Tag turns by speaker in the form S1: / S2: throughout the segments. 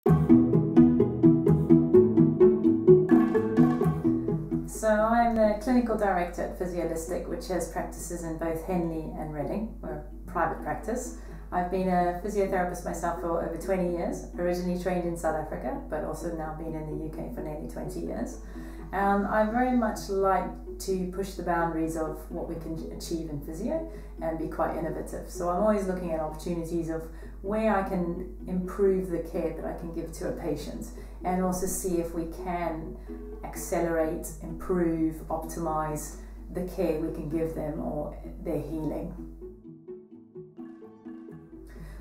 S1: So I'm the Clinical Director at Physiolistic, which has practices in both Henley and Reading. We're a private practice. I've been a physiotherapist myself for over 20 years, originally trained in South Africa, but also now been in the UK for nearly 20 years. I very much like to push the boundaries of what we can achieve in physio and be quite innovative. So I'm always looking at opportunities of where I can improve the care that I can give to a patient, and also see if we can accelerate, improve, optimize the care we can give them or their healing.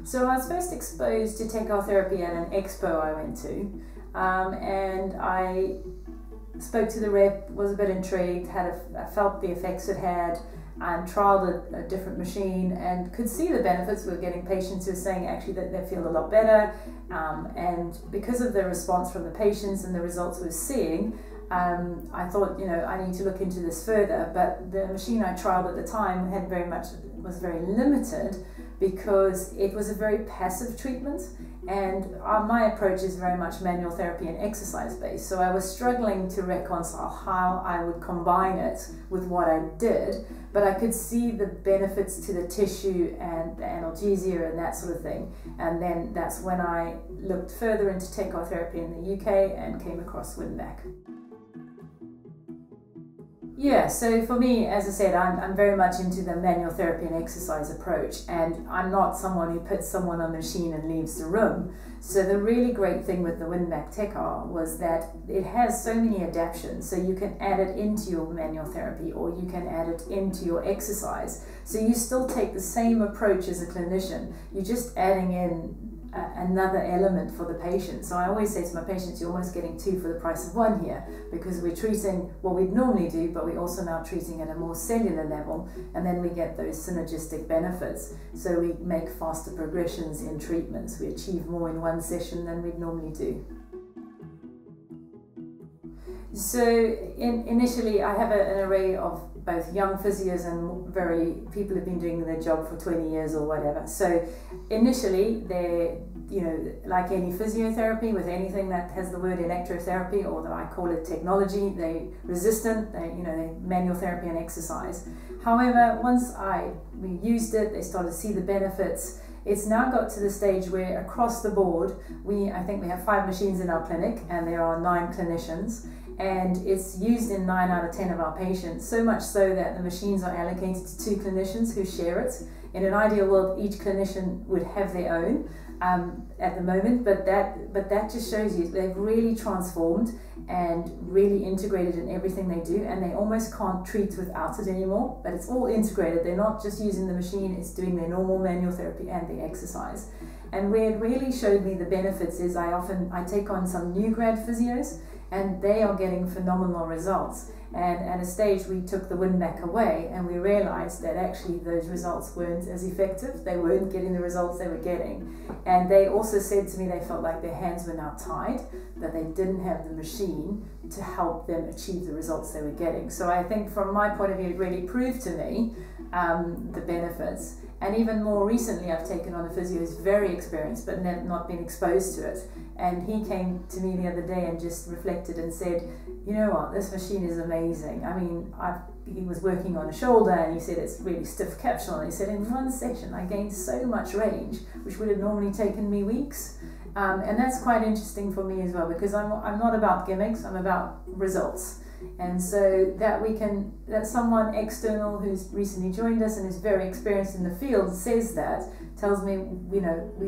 S1: So I was first exposed to Tecartherapy at an expo I went to, and I spoke to the rep, was a bit intrigued, I felt the effects it had, and trialled a different machine and could see the benefits. We were getting patients who were saying actually that they feel a lot better, and because of the response from the patients and the results we were seeing, I thought, I need to look into this further. But the machine I trialled at the time was very limited, because it was a very passive treatment, and my approach is very much manual therapy and exercise based. So I was struggling to reconcile how I would combine it with what I did, but I could see the benefits to the tissue and the analgesia and that sort of thing. And then that's when I looked further into Tecartherapy in the UK and came across Winback. Yeah, so for me, as I said, I'm very much into the manual therapy and exercise approach, and I'm not someone who puts someone on the machine and leaves the room. So the really great thing with the Winback Tecar was that it has so many adaptations, so you can add it into your manual therapy or you can add it into your exercise. So you still take the same approach as a clinician, you're just adding in another element for the patient. So I always say to my patients, you're almost getting two for the price of one here, because we're treating what we'd normally do, but we're also now treating at a more cellular level, and then we get those synergistic benefits. So we make faster progressions in treatments. We achieve more in one session than we'd normally do. So initially I have an array of both young physios and people who've been doing their job for 20 years or whatever. So initially they're, like any physiotherapy with anything that has the word electrotherapy, or I call it technology, they're resistant, they manual therapy and exercise. However, once we used it, they started to see the benefits. It's now got to the stage where across the board, I think we have 5 machines in our clinic and there are 9 clinicians. And it's used in 9 out of 10 of our patients, so much so that the machines are allocated to 2 clinicians who share it. In an ideal world, each clinician would have their own at the moment, but that just shows you they've really transformed and really integrated in everything they do, and they almost can't treat without it anymore, but it's all integrated. They're not just using the machine, it's doing their normal manual therapy and the exercise. And where it really showed me the benefits is I take on some new grad physios, and they are getting phenomenal results. And at a stage we took the Winback away and we realized that actually those results weren't as effective. They weren't getting the results they were getting. And they also said to me they felt like their hands were now tied, that they didn't have the machine to help them achieve the results they were getting. So I think from my point of view, it really proved to me the benefits. And even more recently, I've taken on a physio who's very experienced but not been exposed to it. And he came to me the other day and just reflected and said, you know what, this machine is amazing. I mean, he was working on a shoulder and he said it's really stiff capsule. And he said in one session I gained so much range, which would have normally taken me weeks. And that's quite interesting for me as well, because I'm not about gimmicks, I'm about results. And so that someone external who's recently joined us and is very experienced in the field says that, tells me, we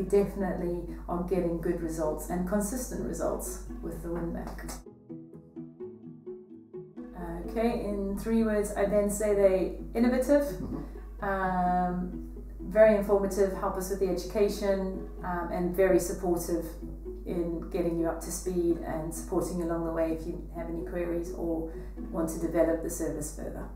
S1: definitely are getting good results and consistent results with the Winback. Okay, in 3 words, I then say they're innovative, very informative, help us with the education, and very supportive in getting you up to speed and supporting you along the way if you have any queries or want to develop the service further.